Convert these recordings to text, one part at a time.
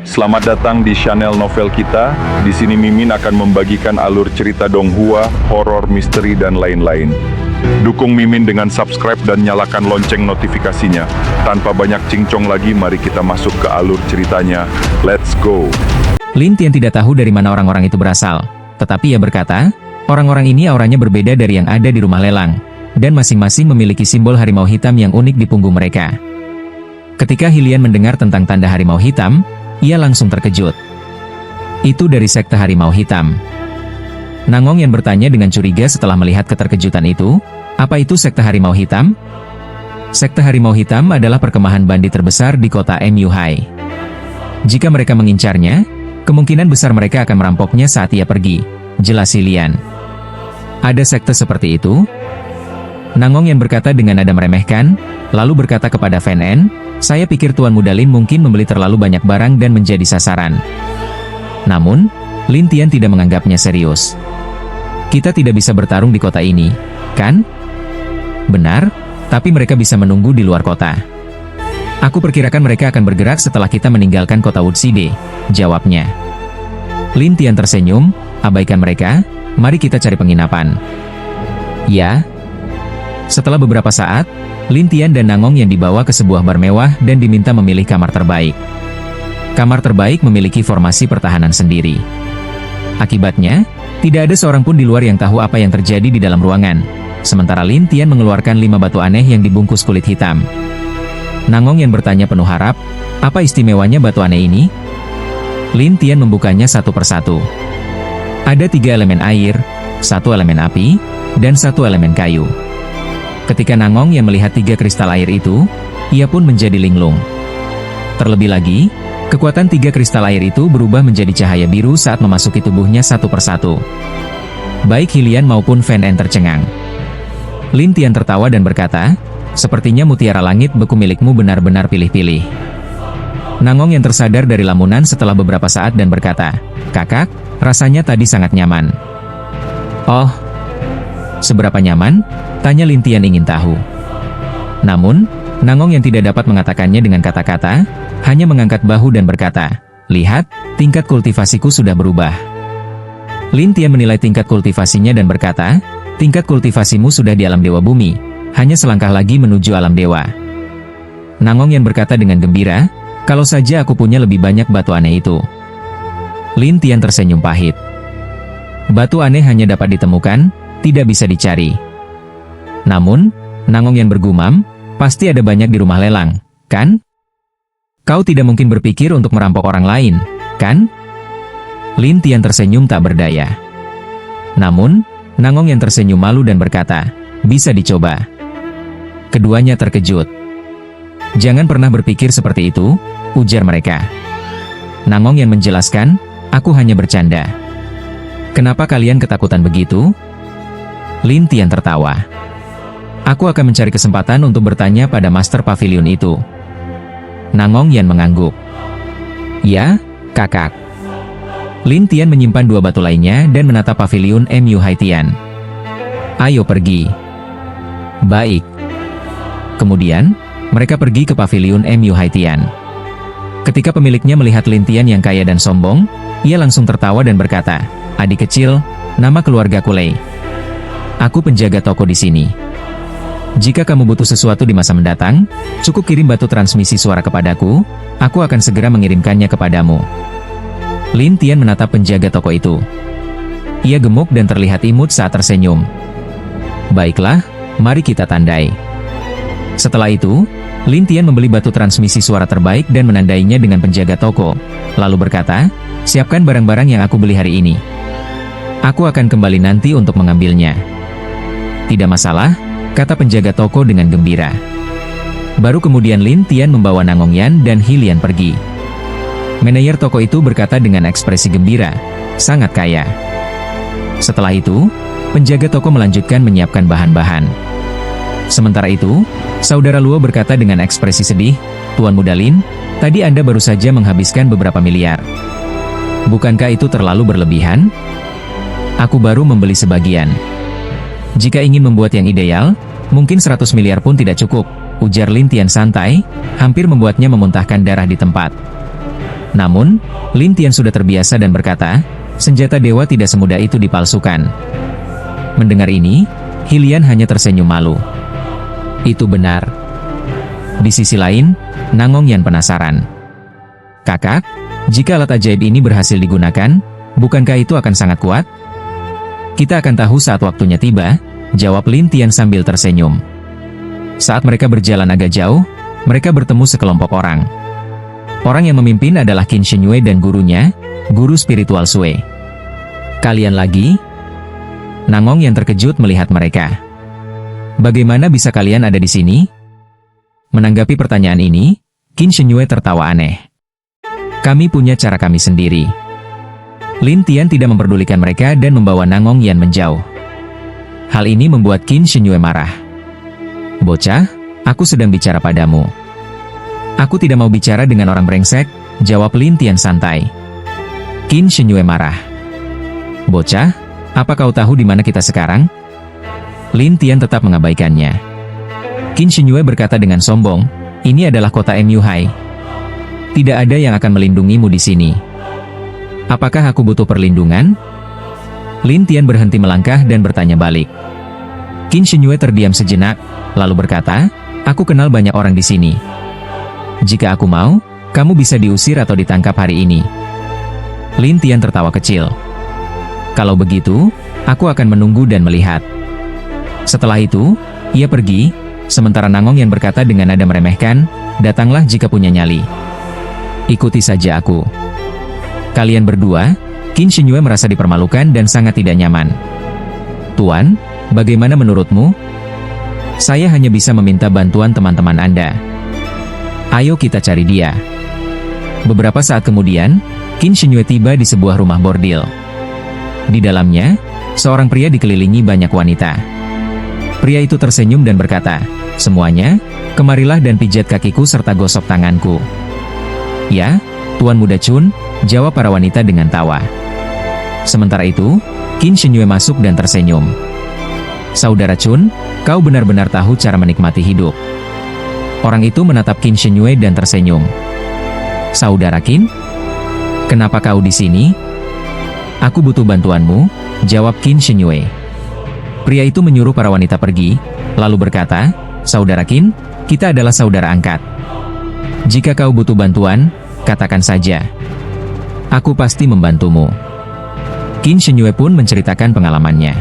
Selamat datang di channel novel kita. Di sini Mimin akan membagikan alur cerita donghua, horor, misteri, dan lain-lain. Dukung Mimin dengan subscribe dan nyalakan lonceng notifikasinya. Tanpa banyak cincong lagi, mari kita masuk ke alur ceritanya. Let's go! Lin Tian tidak tahu dari mana orang-orang itu berasal. Tetapi ia berkata, orang-orang ini auranya berbeda dari yang ada di rumah lelang. Dan masing-masing memiliki simbol harimau hitam yang unik di punggung mereka. Ketika Hilian mendengar tentang tanda harimau hitam, ia langsung terkejut. Itu dari sekte harimau hitam. Nangong yang bertanya dengan curiga setelah melihat keterkejutan itu, apa itu sekte harimau hitam? Sekte harimau hitam adalah perkemahan bandit terbesar di kota Muhai. Jika mereka mengincarnya, kemungkinan besar mereka akan merampoknya saat ia pergi, jelas Hilian. Ada sekte seperti itu? Nangong yang berkata dengan nada meremehkan, lalu berkata kepada Fan En, saya pikir Tuan Muda Lin mungkin membeli terlalu banyak barang dan menjadi sasaran. Namun, Lin Tian tidak menganggapnya serius. Kita tidak bisa bertarung di kota ini, kan? Benar, tapi mereka bisa menunggu di luar kota. Aku perkirakan mereka akan bergerak setelah kita meninggalkan kota Woodside, jawabnya. Lin Tian tersenyum, abaikan mereka, mari kita cari penginapan. Ya. Setelah beberapa saat, Lin Tian dan Nangong yang dibawa ke sebuah bar mewah dan diminta memilih kamar terbaik. Kamar terbaik memiliki formasi pertahanan sendiri. Akibatnya, tidak ada seorang pun di luar yang tahu apa yang terjadi di dalam ruangan. Sementara Lin Tian mengeluarkan 5 batu aneh yang dibungkus kulit hitam. Nangong yang bertanya penuh harap, apa istimewanya batu aneh ini? Lin Tian membukanya satu persatu. Ada 3 elemen air, 1 elemen api, dan 1 elemen kayu. Ketika Nangong yang melihat 3 kristal air itu, ia pun menjadi linglung. Terlebih lagi, kekuatan 3 kristal air itu berubah menjadi cahaya biru saat memasuki tubuhnya satu persatu. Baik Hilian maupun Fan En tercengang. Lin Tian tertawa dan berkata, sepertinya mutiara langit beku milikmu benar-benar pilih-pilih. Nangong yang tersadar dari lamunan setelah beberapa saat dan berkata, kakak, rasanya tadi sangat nyaman. Oh, seberapa nyaman? Tanya Lin Tian ingin tahu. Namun, Nangong yang tidak dapat mengatakannya dengan kata-kata, hanya mengangkat bahu dan berkata, lihat, tingkat kultivasiku sudah berubah. Lin Tian menilai tingkat kultivasinya dan berkata, tingkat kultivasimu sudah di alam dewa bumi, hanya selangkah lagi menuju alam dewa. Nangong yang berkata dengan gembira, kalau saja aku punya lebih banyak batu aneh itu. Lin Tian tersenyum pahit. Batu aneh hanya dapat ditemukan, tidak bisa dicari. Namun, Nangong yang bergumam, pasti ada banyak di rumah lelang, kan? Kau tidak mungkin berpikir untuk merampok orang lain, kan? Lin Tian tersenyum tak berdaya. Namun, Nangong yang tersenyum malu dan berkata, bisa dicoba. Keduanya terkejut. Jangan pernah berpikir seperti itu, ujar mereka. Nangong yang menjelaskan, aku hanya bercanda. Kenapa kalian ketakutan begitu? Lin Tian tertawa. Aku akan mencari kesempatan untuk bertanya pada Master Pavilion itu. Nangong Yan mengangguk. Ya, kakak. Lin Tian menyimpan 2 batu lainnya dan menatap Pavilion Muhai Tian. Ayo pergi. Baik. Kemudian, mereka pergi ke Pavilion Muhai Tian. Ketika pemiliknya melihat Lin Tian yang kaya dan sombong, ia langsung tertawa dan berkata, adik kecil, nama keluargaku Lei. Aku penjaga toko di sini. Jika kamu butuh sesuatu di masa mendatang, cukup kirim batu transmisi suara kepadaku, aku akan segera mengirimkannya kepadamu. Lin Tian menatap penjaga toko itu. Ia gemuk dan terlihat imut saat tersenyum. Baiklah, mari kita tandai. Setelah itu, Lin Tian membeli batu transmisi suara terbaik dan menandainya dengan penjaga toko, lalu berkata, siapkan barang-barang yang aku beli hari ini. Aku akan kembali nanti untuk mengambilnya. Tidak masalah, kata penjaga toko dengan gembira. Baru kemudian Lin Tian membawa Nangong Yan dan Hilian pergi. Manajer toko itu berkata dengan ekspresi gembira, sangat kaya. Setelah itu, penjaga toko melanjutkan menyiapkan bahan-bahan. Sementara itu, saudara Luo berkata dengan ekspresi sedih, Tuan Muda Lin, tadi Anda baru saja menghabiskan beberapa miliar. Bukankah itu terlalu berlebihan? Aku baru membeli sebagian. Jika ingin membuat yang ideal, mungkin 100 miliar pun tidak cukup, ujar Lin Tian santai, hampir membuatnya memuntahkan darah di tempat. Namun, Lin Tian sudah terbiasa dan berkata, senjata dewa tidak semudah itu dipalsukan. Mendengar ini, Hilian hanya tersenyum malu. Itu benar. Di sisi lain, Nangong Yan penasaran. Kakak, jika alat ajaib ini berhasil digunakan, bukankah itu akan sangat kuat? Kita akan tahu saat waktunya tiba, jawab Lin Tian sambil tersenyum. Saat mereka berjalan agak jauh, mereka bertemu sekelompok orang. Orang yang memimpin adalah Qin Shinyue dan gurunya, guru spiritual Sui. Kalian lagi? Nangong yang terkejut melihat mereka. Bagaimana bisa kalian ada di sini? Menanggapi pertanyaan ini, Qin Shinyue tertawa aneh. Kami punya cara kami sendiri. Lin Tian tidak memperdulikan mereka dan membawa Nangong Yan menjauh. Hal ini membuat Qin Shinyue marah. Bocah, aku sedang bicara padamu. Aku tidak mau bicara dengan orang brengsek, jawab Lin Tian santai. Qin Shinyue marah. Bocah, apa kau tahu di mana kita sekarang? Lin Tian tetap mengabaikannya. Qin Shinyue berkata dengan sombong, ini adalah kota MU-Hai. Tidak ada yang akan melindungimu di sini. Apakah aku butuh perlindungan? Lin Tian berhenti melangkah dan bertanya balik. Qin Shinyue terdiam sejenak, lalu berkata, aku kenal banyak orang di sini. Jika aku mau, kamu bisa diusir atau ditangkap hari ini. Lin Tian tertawa kecil. Kalau begitu, aku akan menunggu dan melihat. Setelah itu, ia pergi, sementara Nangong yang berkata dengan nada meremehkan, datanglah jika punya nyali. Ikuti saja aku. Kalian berdua, Qin Shinyue merasa dipermalukan dan sangat tidak nyaman. Tuan, bagaimana menurutmu? Saya hanya bisa meminta bantuan teman-teman Anda. Ayo kita cari dia. Beberapa saat kemudian, Qin Shinyue tiba di sebuah rumah bordil. Di dalamnya, seorang pria dikelilingi banyak wanita. Pria itu tersenyum dan berkata, semuanya, kemarilah dan pijat kakiku serta gosok tanganku. Ya, Tuan Muda Chun, jawab para wanita dengan tawa. Sementara itu, Qin Shinyue masuk dan tersenyum. Saudara Chun, kau benar-benar tahu cara menikmati hidup. Orang itu menatap Qin Shinyue dan tersenyum. Saudara Qin? Kenapa kau di sini? Aku butuh bantuanmu, jawab Qin Shinyue. Pria itu menyuruh para wanita pergi, lalu berkata, Saudara Qin, kita adalah saudara angkat. Jika kau butuh bantuan, katakan saja. Aku pasti membantumu. Qin Shinyue pun menceritakan pengalamannya.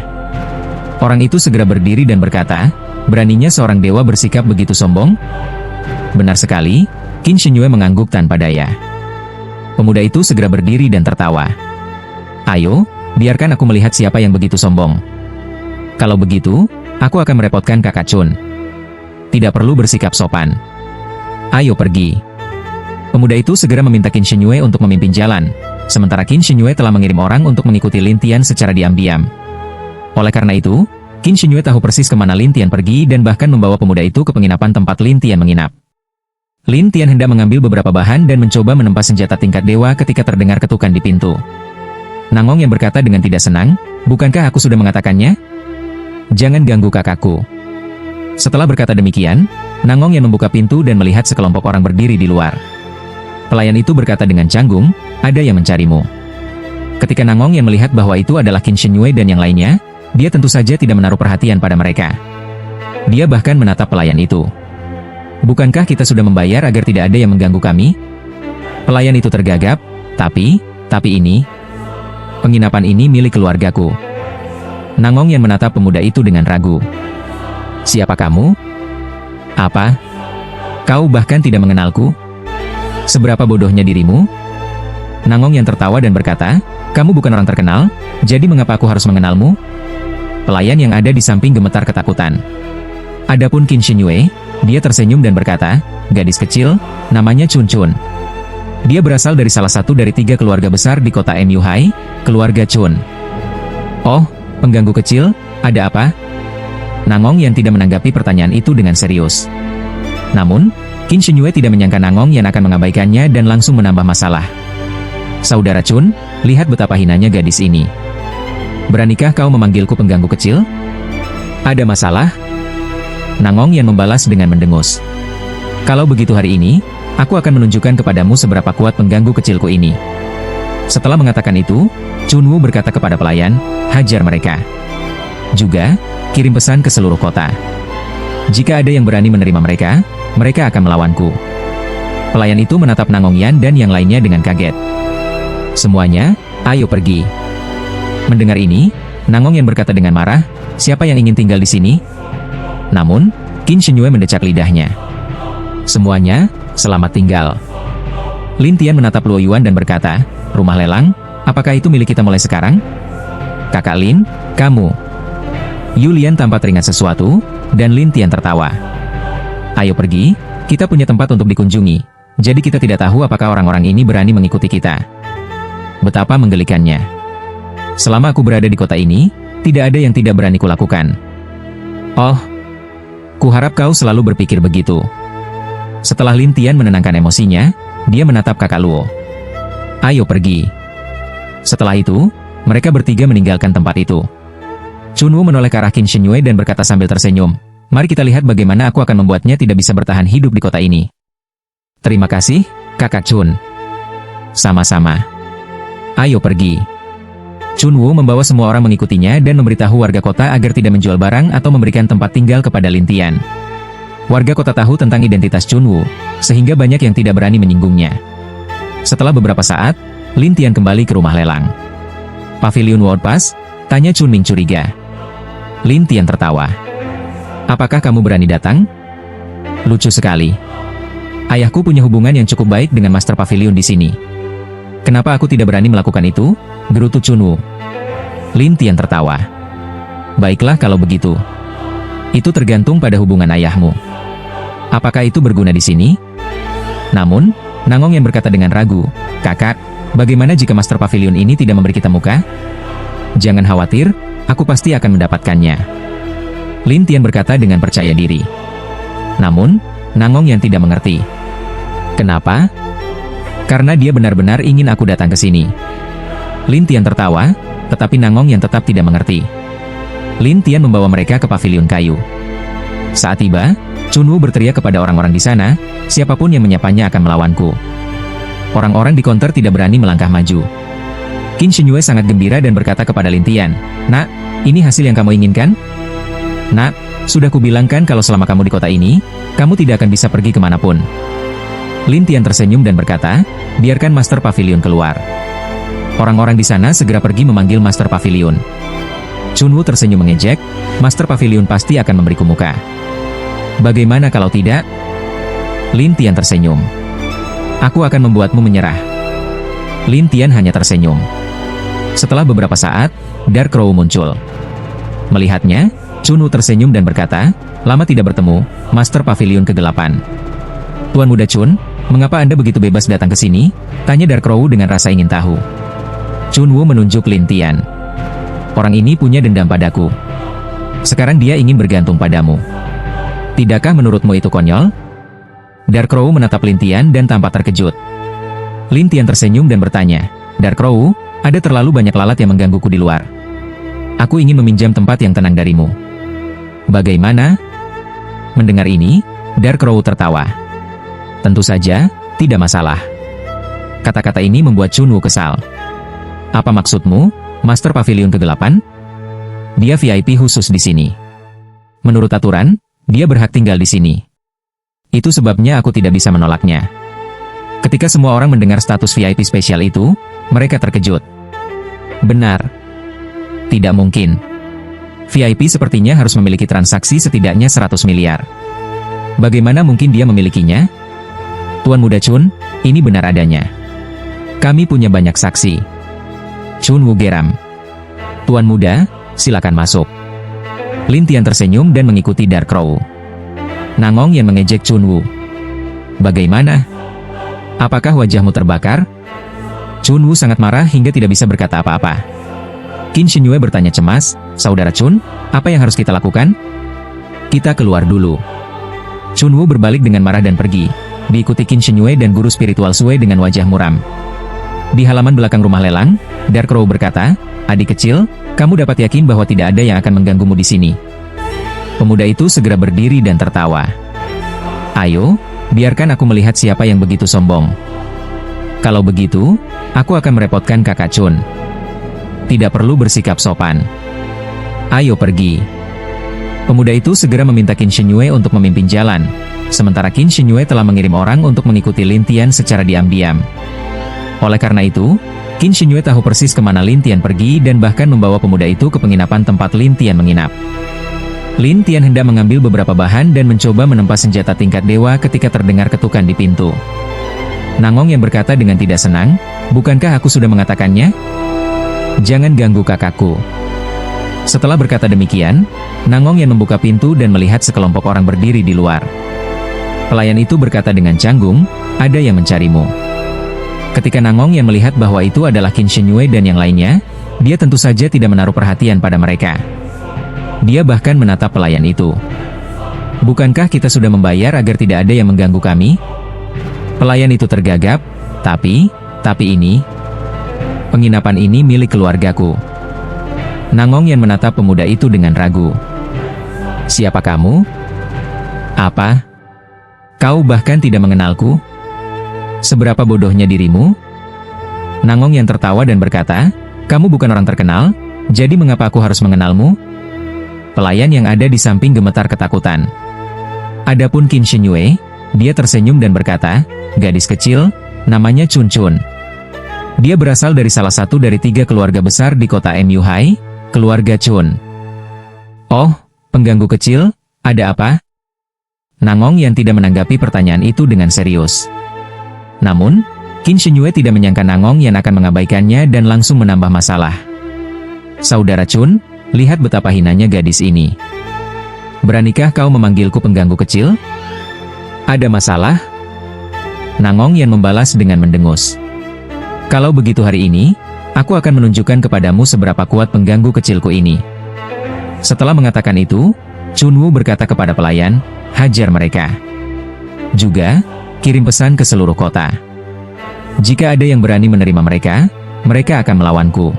Orang itu segera berdiri dan berkata, beraninya seorang dewa bersikap begitu sombong? Benar sekali, Qin Shinyue mengangguk tanpa daya. Pemuda itu segera berdiri dan tertawa. Ayo, biarkan aku melihat siapa yang begitu sombong. Kalau begitu, aku akan merepotkan kakak Chun. Tidak perlu bersikap sopan. Ayo pergi. Pemuda itu segera meminta Qin Shinyue untuk memimpin jalan, sementara Qin Shinyue telah mengirim orang untuk mengikuti Lin Tian secara diam-diam. Oleh karena itu, Qin Shinyue tahu persis kemana Lin Tian pergi dan bahkan membawa pemuda itu ke penginapan tempat Lin Tian menginap. Lin Tian hendak mengambil beberapa bahan dan mencoba menempa senjata tingkat dewa ketika terdengar ketukan di pintu. Nangong yang berkata dengan tidak senang, bukankah aku sudah mengatakannya? Jangan ganggu kakakku. Setelah berkata demikian, Nangong yang membuka pintu dan melihat sekelompok orang berdiri di luar. Pelayan itu berkata dengan canggung, ada yang mencarimu. Ketika Nangong yang melihat bahwa itu adalah Qin Shinyue dan yang lainnya, dia tentu saja tidak menaruh perhatian pada mereka. Dia bahkan menatap pelayan itu. Bukankah kita sudah membayar agar tidak ada yang mengganggu kami? Pelayan itu tergagap, tapi ini, penginapan ini milik keluargaku. Nangong yang menatap pemuda itu dengan ragu. Siapa kamu? Apa? Kau bahkan tidak mengenalku? Seberapa bodohnya dirimu? Nangong yang tertawa dan berkata, kamu bukan orang terkenal, jadi mengapa aku harus mengenalmu? Pelayan yang ada di samping gemetar ketakutan. Adapun Qin Shinyue, dia tersenyum dan berkata, gadis kecil, namanya Chun Chun. Dia berasal dari salah satu dari 3 keluarga besar di kota MU-Hai, keluarga Chun. Oh, pengganggu kecil, ada apa? Nangong yang tidak menanggapi pertanyaan itu dengan serius. Namun, Qin Shinyue tidak menyangka Nangong yang akan mengabaikannya dan langsung menambah masalah. Saudara Chun, lihat betapa hinanya gadis ini. Beranikah kau memanggilku pengganggu kecil? Ada masalah? Nangong yang membalas dengan mendengus. Kalau begitu hari ini, Aku akan menunjukkan kepadamu seberapa kuat pengganggu kecilku ini. Setelah mengatakan itu, Chunwoo berkata kepada pelayan, hajar mereka. Juga, kirim pesan ke seluruh kota. Jika ada yang berani menerima mereka, mereka akan melawanku. Pelayan itu menatap Nangongyan dan yang lainnya dengan kaget. Semuanya, ayo pergi. Mendengar ini, Nangongyan berkata dengan marah, siapa yang ingin tinggal di sini? Namun, Qin Shenyue mendecak lidahnya. Semuanya, selamat tinggal. Lin Tian menatap Luo Yuan dan berkata, rumah lelang, apakah itu milik kita mulai sekarang? Kakak Lin, kamu. Yu Lian tampak teringat sesuatu, dan Lin Tian tertawa. Ayo pergi, kita punya tempat untuk dikunjungi, jadi kita tidak tahu apakah orang-orang ini berani mengikuti kita. Betapa menggelikannya. Selama aku berada di kota ini, tidak ada yang tidak berani kulakukan. Oh, kuharap kau selalu berpikir begitu. Setelah Lin Tian menenangkan emosinya, dia menatap kakak Luo. Ayo pergi. Setelah itu, mereka bertiga meninggalkan tempat itu. Chunwoo menoleh ke arah Qin Shenyue dan berkata sambil tersenyum, mari kita lihat bagaimana aku akan membuatnya tidak bisa bertahan hidup di kota ini. Terima kasih, kakak Chun. Sama-sama. Ayo pergi. Chunwoo membawa semua orang mengikutinya dan memberitahu warga kota agar tidak menjual barang atau memberikan tempat tinggal kepada Lin Tian. Warga kota tahu tentang identitas Chunwoo, sehingga banyak yang tidak berani menyinggungnya. Setelah beberapa saat, Lin Tian kembali ke rumah lelang. Pavilion World Pass? Tanya Chun Ming curiga. Lin Tian tertawa. Apakah kamu berani datang? Lucu sekali. Ayahku punya hubungan yang cukup baik dengan Master Pavilion di sini. Kenapa aku tidak berani melakukan itu? Gerutu Chunwoo. Lin Tian tertawa. Baiklah kalau begitu. Itu tergantung pada hubungan ayahmu. Apakah itu berguna di sini? Namun, Nangongyan berkata dengan ragu, kakak, bagaimana jika Master Pavilion ini tidak memberi kita muka? Jangan khawatir, aku pasti akan mendapatkannya. Lin Tian berkata dengan percaya diri. Namun, Nangongyan tidak mengerti. Kenapa? Karena dia benar-benar ingin aku datang ke sini. Lin Tian tertawa, tetapi Nangongyan tetap tidak mengerti. Lin Tian membawa mereka ke pavilion kayu. Saat tiba, Chunwoo berteriak kepada orang-orang di sana, siapapun yang menyapanya akan melawanku. Orang-orang di konter tidak berani melangkah maju. Qin Shenyue sangat gembira dan berkata kepada Lin Tian, nak, ini hasil yang kamu inginkan? Nak, sudah kubilangkan kalau selama kamu di kota ini, kamu tidak akan bisa pergi kemanapun. Lin Tian tersenyum dan berkata, biarkan Master Pavilion keluar. Orang-orang di sana segera pergi memanggil Master Pavilion. Chunwoo tersenyum mengejek, Master Pavilion pasti akan memberiku muka. Bagaimana kalau tidak? Lin Tian tersenyum. Aku akan membuatmu menyerah. Lin Tian hanya tersenyum. Setelah beberapa saat, Dark Crow muncul. Melihatnya, Chunwoo tersenyum dan berkata, lama tidak bertemu, Master Pavilion kegelapan. Tuan Muda Chun, mengapa Anda begitu bebas datang ke sini? Tanya Dark Crow dengan rasa ingin tahu. Chunwoo menunjuk Lin Tian. Orang ini punya dendam padaku. Sekarang dia ingin bergantung padamu. Tidakkah menurutmu itu konyol? Dark Crow menatap Lin Tian dan tampak terkejut. Lin Tian tersenyum dan bertanya, Dark Crow, ada terlalu banyak lalat yang menggangguku di luar. Aku ingin meminjam tempat yang tenang darimu. Bagaimana? Mendengar ini, Dark Crow tertawa. Tentu saja, tidak masalah. Kata-kata ini membuat Chunwoo kesal. Apa maksudmu, Master Pavilion kegelapan? Dia VIP khusus di sini. Menurut aturan, dia berhak tinggal di sini. Itu sebabnya aku tidak bisa menolaknya. Ketika semua orang mendengar status VIP spesial itu, mereka terkejut. Benar. Tidak mungkin. VIP sepertinya harus memiliki transaksi setidaknya 100 miliar. Bagaimana mungkin dia memilikinya? Tuan Muda Chun, ini benar adanya. Kami punya banyak saksi. Chunwoo geram. Tuan Muda, silakan masuk. Lin Tian tersenyum dan mengikuti Dark Crow. Nangongyan mengejek Chunwoo. Bagaimana? Apakah wajahmu terbakar? Chunwoo sangat marah hingga tidak bisa berkata apa-apa. Qin Shenyue bertanya cemas, Saudara Chun, apa yang harus kita lakukan? Kita keluar dulu. Chunwoo berbalik dengan marah dan pergi, diikuti Qin Shenyue dan guru spiritual Sue dengan wajah muram. Di halaman belakang rumah lelang, Dark Crow berkata, adik kecil, kamu dapat yakin bahwa tidak ada yang akan mengganggumu di sini. Pemuda itu segera berdiri dan tertawa. Ayo, biarkan aku melihat siapa yang begitu sombong. Kalau begitu, aku akan merepotkan kakak Chun. Tidak perlu bersikap sopan. Ayo pergi. Pemuda itu segera meminta Qin Shinyue untuk memimpin jalan, sementara Qin Shinyue telah mengirim orang untuk mengikuti Lin Tian secara diam-diam. Oleh karena itu, Qin Shinyue tahu persis kemana Lin Tian pergi dan bahkan membawa pemuda itu ke penginapan tempat Lin Tian menginap. Lin Tian hendak mengambil beberapa bahan dan mencoba menempa senjata tingkat dewa ketika terdengar ketukan di pintu. Nangong yang berkata dengan tidak senang, "Bukankah aku sudah mengatakannya? Jangan ganggu kakakku." Setelah berkata demikian, Nangong yang membuka pintu dan melihat sekelompok orang berdiri di luar. Pelayan itu berkata dengan canggung, "Ada yang mencarimu." Ketika Nangong yang melihat bahwa itu adalah Qin Shinyue dan yang lainnya, dia tentu saja tidak menaruh perhatian pada mereka. Dia bahkan menatap pelayan itu. "Bukankah kita sudah membayar agar tidak ada yang mengganggu kami?" Pelayan itu tergagap, tapi ini, penginapan ini milik keluargaku." Nangong yang menatap pemuda itu dengan ragu. "Siapa kamu? Apa? Kau bahkan tidak mengenalku? Seberapa bodohnya dirimu?" Nangong yang tertawa dan berkata, "Kamu bukan orang terkenal, jadi mengapa aku harus mengenalmu?" Pelayan yang ada di samping gemetar ketakutan. Adapun Qin Shinyue, dia tersenyum dan berkata, "Gadis kecil, namanya Chun Chun. Dia berasal dari salah satu dari 3 keluarga besar di kota Mu Hai, keluarga Chun." "Oh, pengganggu kecil, ada apa?" Nangong yang tidak menanggapi pertanyaan itu dengan serius. Namun, Qin Shinyue tidak menyangka Nangong yang akan mengabaikannya dan langsung menambah masalah. "Saudara Chun, lihat betapa hinanya gadis ini. Beranikah kau memanggilku pengganggu kecil? Ada masalah?" Nangong yang membalas dengan mendengus. "Kalau begitu hari ini, aku akan menunjukkan kepadamu seberapa kuat pengganggu kecilku ini." Setelah mengatakan itu, Chunwu berkata kepada pelayan, "Hajar mereka. Juga, kirim pesan ke seluruh kota. Jika ada yang berani menerima mereka, mereka akan melawanku."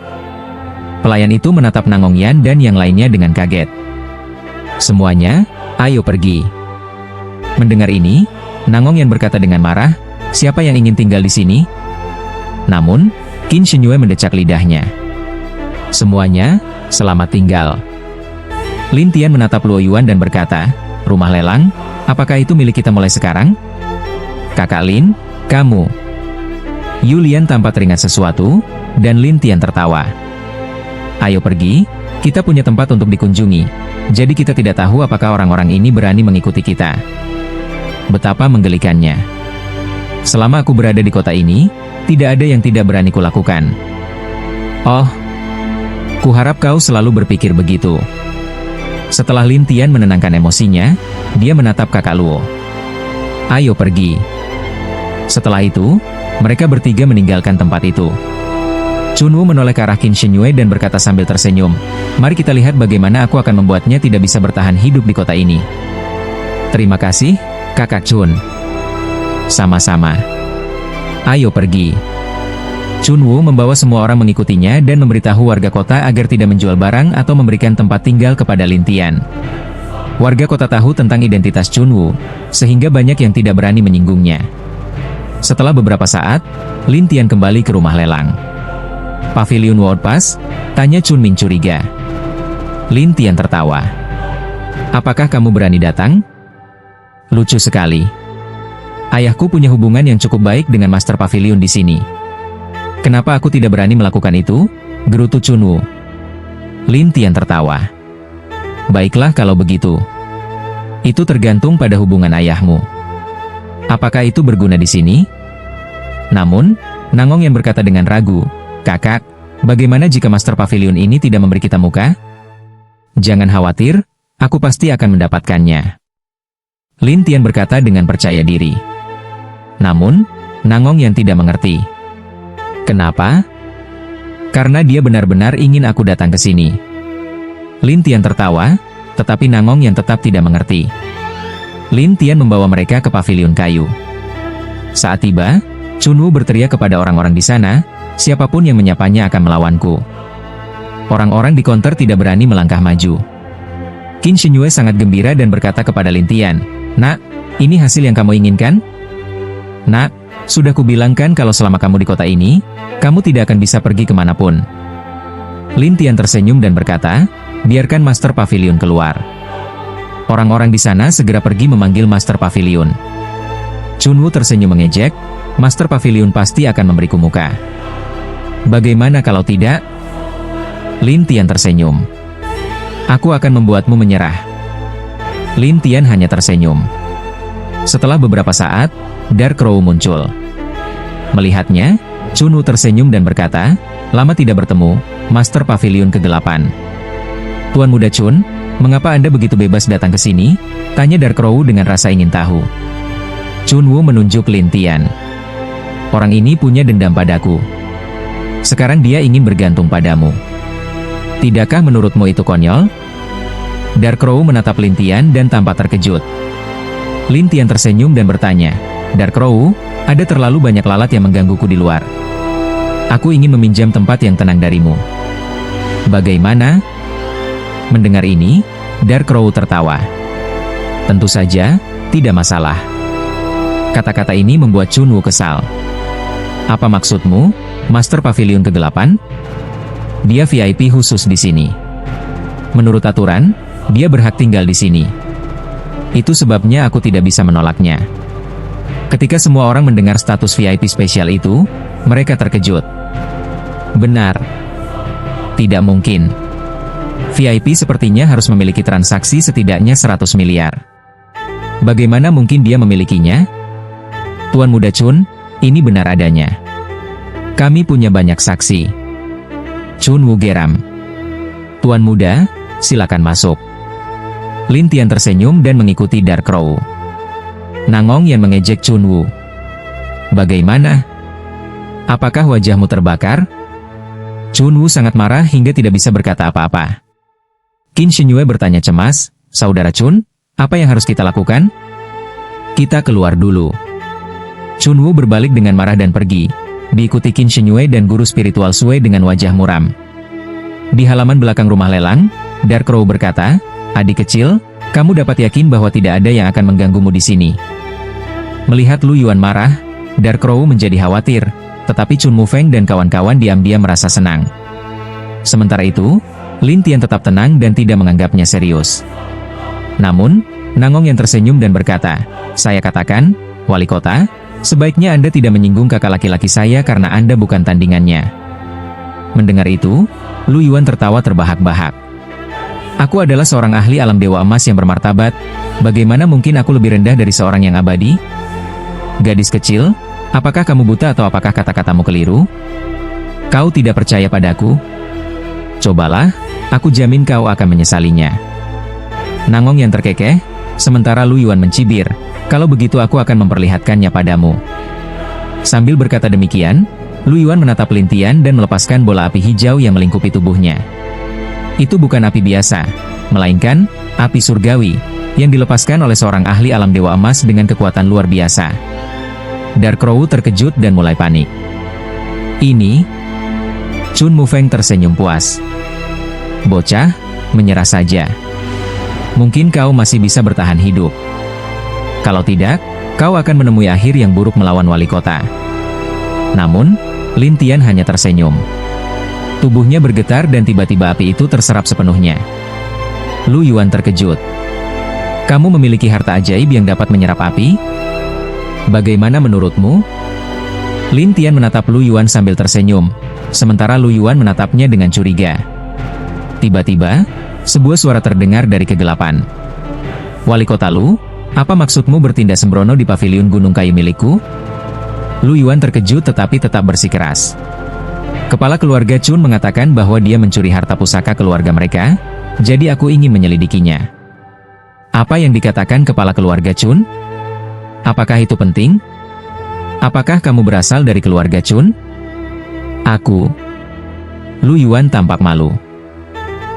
Pelayan itu menatap Nangong Yan dan yang lainnya dengan kaget. "Semuanya, ayo pergi." Mendengar ini, Nangong Yan berkata dengan marah, "Siapa yang ingin tinggal di sini?" Namun, Qin Shinyue mendecak lidahnya. "Semuanya, selamat tinggal." Lin Tian menatap Luo Yuan dan berkata, "Rumah lelang, apakah itu milik kita mulai sekarang?" "Kakak Lin, kamu." Yu Lian tampak teringat sesuatu, dan Lin Tian tertawa. "Ayo pergi, kita punya tempat untuk dikunjungi, jadi kita tidak tahu apakah orang-orang ini berani mengikuti kita." Betapa menggelikannya. "Selama aku berada di kota ini, tidak ada yang tidak berani kulakukan." "Oh, kuharap kau selalu berpikir begitu." Setelah Lin Tian menenangkan emosinya, dia menatap kakak Luo. "Ayo pergi." Setelah itu, mereka bertiga meninggalkan tempat itu. Chunwu menoleh ke arah Qin Shinyue dan berkata sambil tersenyum, "Mari kita lihat bagaimana aku akan membuatnya tidak bisa bertahan hidup di kota ini." "Terima kasih, Kakak Chun." "Sama-sama. Ayo pergi." Chunwu membawa semua orang mengikutinya dan memberitahu warga kota agar tidak menjual barang atau memberikan tempat tinggal kepada Lin Tian. Warga kota tahu tentang identitas Chunwu, sehingga banyak yang tidak berani menyinggungnya. Setelah beberapa saat, Lin Tian kembali ke rumah lelang. "Pavilion World Pass?" tanya Chun Ming curiga. Lin Tian tertawa. "Apakah kamu berani datang? Lucu sekali. Ayahku punya hubungan yang cukup baik dengan Master Pavilion di sini. Kenapa aku tidak berani melakukan itu?" gerutu Chunwu. Lin Tian tertawa. "Baiklah kalau begitu. Itu tergantung pada hubungan ayahmu. Apakah itu berguna di sini?" Namun, Nangong yang berkata dengan ragu, "Kakak, bagaimana jika Master Pavilion ini tidak memberi kita muka?" "Jangan khawatir, aku pasti akan mendapatkannya." Lin Tian berkata dengan percaya diri. Namun, Nangong yang tidak mengerti. "Kenapa?" "Karena dia benar-benar ingin aku datang ke sini." Lin Tian tertawa, tetapi Nangong yang tetap tidak mengerti. Lin Tian membawa mereka ke pavilion kayu. Saat tiba, Chunwu berteriak kepada orang-orang di sana, "Siapapun yang menyapanya akan melawanku." Orang-orang di konter tidak berani melangkah maju. Qin Shinyue sangat gembira dan berkata kepada Lin Tian, Nak, ini hasil yang kamu inginkan? Nak, sudah kubilangkan kalau selama kamu di kota ini, kamu tidak akan bisa pergi kemanapun. Lin Tian tersenyum dan berkata, biarkan Master Pavilion keluar. Orang-orang di sana segera pergi memanggil Master Pavilion. Chunwu tersenyum mengejek, Master Pavilion pasti akan memberiku muka. Bagaimana kalau tidak? Lin Tian tersenyum. Aku akan membuatmu menyerah. Lin Tian hanya tersenyum. Setelah beberapa saat, Dark Crow muncul. Melihatnya, Chunwu tersenyum dan berkata, lama tidak bertemu, Master Pavilion ke-8. Tuan Muda Chun, mengapa Anda begitu bebas datang ke sini? Tanya Dark Crow dengan rasa ingin tahu. Chunwu menunjuk Lin Tian. Orang ini punya dendam padaku. Sekarang dia ingin bergantung padamu. Tidakkah menurutmu itu konyol? Dark Crow menatap Lin Tian dan tampak terkejut. Lin Tian tersenyum dan bertanya, Dark Crow, ada terlalu banyak lalat yang menggangguku di luar. Aku ingin meminjam tempat yang tenang darimu. Bagaimana? Mendengar ini, Dark Crow tertawa. Tentu saja, tidak masalah. Kata-kata ini membuat Chunwu kesal. Apa maksudmu, Master Pavilion ke-8? Dia VIP khusus di sini. Menurut aturan, dia berhak tinggal di sini. Itu sebabnya aku tidak bisa menolaknya. Ketika semua orang mendengar status VIP spesial itu, mereka terkejut. Benar. Tidak mungkin. VIP sepertinya harus memiliki transaksi setidaknya 100 miliar. Bagaimana mungkin dia memilikinya? Tuan Muda Chun, ini benar adanya. Kami punya banyak saksi. Chunwu geram. Tuan Muda, silakan masuk. Lin Tian tersenyum dan mengikuti Dark Crow. Nangong yang mengejek Chunwu. Bagaimana? Apakah wajahmu terbakar? Chunwu sangat marah hingga tidak bisa berkata apa-apa. Qin Shinyue bertanya cemas, Saudara Chun, apa yang harus kita lakukan? Kita keluar dulu. Chunwu berbalik dengan marah dan pergi, diikuti Qin Shinyue dan guru spiritual Sui dengan wajah muram. Di halaman belakang rumah lelang, Dark Crow berkata, adik kecil, kamu dapat yakin bahwa tidak ada yang akan mengganggumu di sini. Melihat Lu Yuan marah, Dark Crow menjadi khawatir, tetapi Chun Mufeng dan kawan-kawan diam-diam merasa senang. Sementara itu, Lin Tian tetap tenang dan tidak menganggapnya serius. Namun, Nangong yang tersenyum dan berkata, saya katakan, Wali Kota, sebaiknya Anda tidak menyinggung kakak laki-laki saya karena Anda bukan tandingannya. Mendengar itu, Lu Yuan tertawa terbahak-bahak. Aku adalah seorang ahli alam dewa emas yang bermartabat, bagaimana mungkin aku lebih rendah dari seorang yang abadi? Gadis kecil, apakah kamu buta atau apakah kata-katamu keliru? Kau tidak percaya padaku? Cobalah, aku jamin kau akan menyesalinya. Nangong yang terkekeh, sementara Lu Yuan mencibir, kalau begitu aku akan memperlihatkannya padamu. Sambil berkata demikian, Lu Yuan menatap Lin Tian dan melepaskan bola api hijau yang melingkupi tubuhnya. Itu bukan api biasa, melainkan api surgawi, yang dilepaskan oleh seorang ahli alam dewa emas dengan kekuatan luar biasa. Dark Crow terkejut dan mulai panik. Ini? Chun Mufeng tersenyum puas. Bocah, menyerah saja. Mungkin kau masih bisa bertahan hidup. Kalau tidak, kau akan menemui akhir yang buruk melawan wali kota. Namun, Lin Tian hanya tersenyum. Tubuhnya bergetar dan tiba-tiba api itu terserap sepenuhnya. Lu Yuan terkejut. Kamu memiliki harta ajaib yang dapat menyerap api? Bagaimana menurutmu? Lin Tian menatap Lu Yuan sambil tersenyum, sementara Lu Yuan menatapnya dengan curiga. Tiba-tiba, sebuah suara terdengar dari kegelapan. Wali Kota Lu, apa maksudmu bertindak sembrono di pavilion gunung kayu milikku? Lu Yuan terkejut tetapi tetap bersikeras. Kepala keluarga Chun mengatakan bahwa dia mencuri harta pusaka keluarga mereka, jadi aku ingin menyelidikinya. Apa yang dikatakan kepala keluarga Chun? Apakah itu penting? Apakah kamu berasal dari keluarga Chun? Aku. Lu Yuan tampak malu.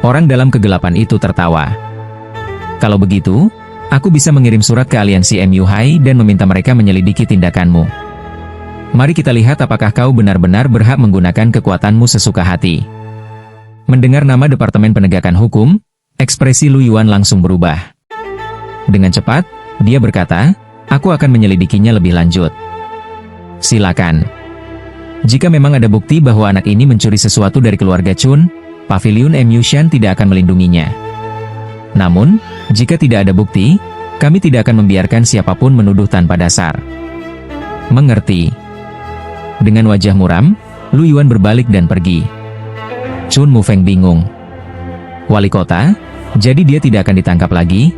Orang dalam kegelapan itu tertawa. Kalau begitu, aku bisa mengirim surat ke aliansi MUHai dan meminta mereka menyelidiki tindakanmu. Mari kita lihat apakah kau benar-benar berhak menggunakan kekuatanmu sesuka hati. Mendengar nama Departemen Penegakan Hukum, ekspresi Lu Yuan langsung berubah. Dengan cepat, Dia berkata, aku akan menyelidikinya lebih lanjut. Silakan. Jika memang ada bukti bahwa anak ini mencuri sesuatu dari keluarga Chun, Paviliun Emushan tidak akan melindunginya. Namun, jika tidak ada bukti, kami tidak akan membiarkan siapapun menuduh tanpa dasar. Mengerti? Dengan wajah muram, Lu Yuan berbalik dan pergi. Chun Mufeng bingung. Wali kota, jadi dia tidak akan ditangkap lagi?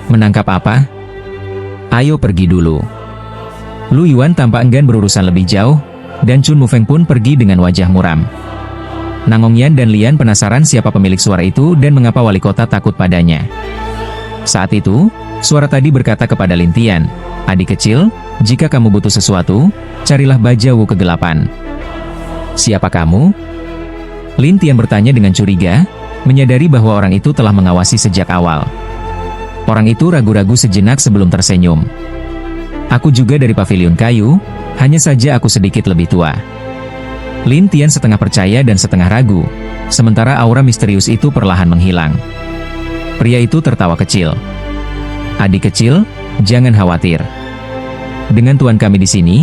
Menangkap apa? Ayo pergi dulu. Lu Yuan tampak enggan berurusan lebih jauh, dan Chun Mufeng pun pergi dengan wajah muram. Nangong Yan dan Lian penasaran siapa pemilik suara itu dan mengapa wali kota takut padanya. Saat itu, suara tadi berkata kepada Lin Tian, adik kecil, jika kamu butuh sesuatu, carilah baja Wu kegelapan. Siapa kamu? Lin Tian bertanya dengan curiga, menyadari bahwa orang itu telah mengawasi sejak awal. Orang itu ragu-ragu sejenak sebelum tersenyum. Aku juga dari Paviliun Kayu, hanya saja aku sedikit lebih tua. Lin Tian setengah percaya dan setengah ragu, sementara aura misterius itu perlahan menghilang. Pria itu tertawa kecil. Adik kecil, jangan khawatir. Dengan tuan kami di sini,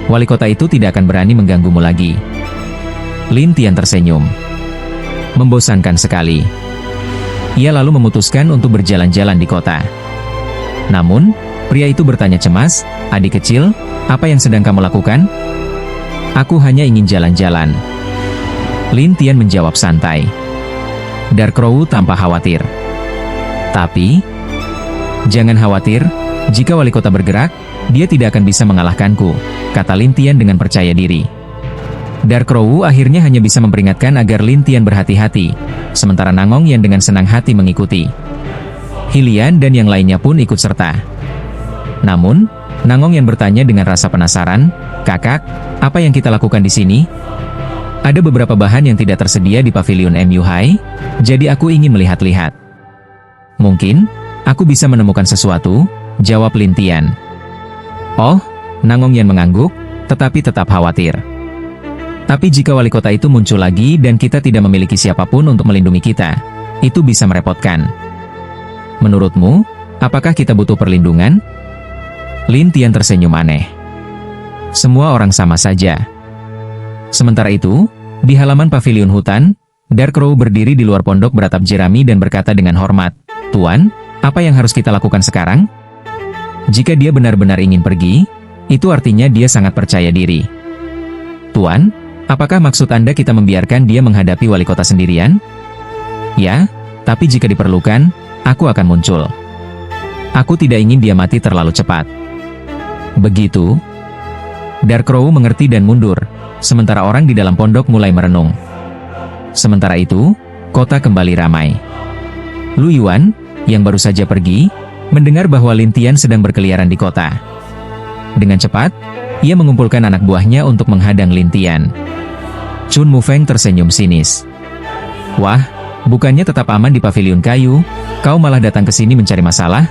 wali kota itu tidak akan berani mengganggumu lagi. Lin Tian tersenyum. Membosankan sekali. Ia lalu memutuskan untuk berjalan-jalan di kota. Namun, pria itu bertanya cemas, adik kecil, apa yang sedang kamu lakukan? Aku hanya ingin jalan-jalan. Lin Tian menjawab santai. Dark Crow tampak khawatir. Tapi, jangan khawatir, jika wali kota bergerak, dia tidak akan bisa mengalahkanku, kata Lin Tian dengan percaya diri. Dark Crow akhirnya hanya bisa memperingatkan agar Lin Tian berhati-hati, sementara Nangong Yan dengan senang hati mengikuti. Hilian dan yang lainnya pun ikut serta. Namun, Nangong Yan bertanya dengan rasa penasaran, kakak, apa yang kita lakukan di sini? Ada beberapa bahan yang tidak tersedia di Paviliun MU High, jadi aku ingin melihat-lihat. Mungkin, aku bisa menemukan sesuatu, jawab Lin Tian. Oh, Nangong Yan mengangguk, tetapi tetap khawatir. Tapi jika wali kota itu muncul lagi dan kita tidak memiliki siapapun untuk melindungi kita, itu bisa merepotkan. Menurutmu, apakah kita butuh perlindungan? Lin Tian tersenyum aneh. Semua orang sama saja. Sementara itu, di halaman paviliun hutan, Dark Crow berdiri di luar pondok beratap jerami dan berkata dengan hormat, Tuan, apa yang harus kita lakukan sekarang? Jika dia benar-benar ingin pergi, itu artinya dia sangat percaya diri. Tuan, apakah maksud Anda kita membiarkan dia menghadapi wali kota sendirian? Ya, tapi jika diperlukan, aku akan muncul. Aku tidak ingin dia mati terlalu cepat. Begitu? Dark Crow mengerti dan mundur, sementara orang di dalam pondok mulai merenung. Sementara itu, kota kembali ramai. Lu Yuan, yang baru saja pergi, mendengar bahwa Lin Tian sedang berkeliaran di kota. Dengan cepat, ia mengumpulkan anak buahnya untuk menghadang Lin Tian. Chun Mufeng tersenyum sinis. Wah, bukannya tetap aman di Paviliun Kayu, kau malah datang ke sini mencari masalah?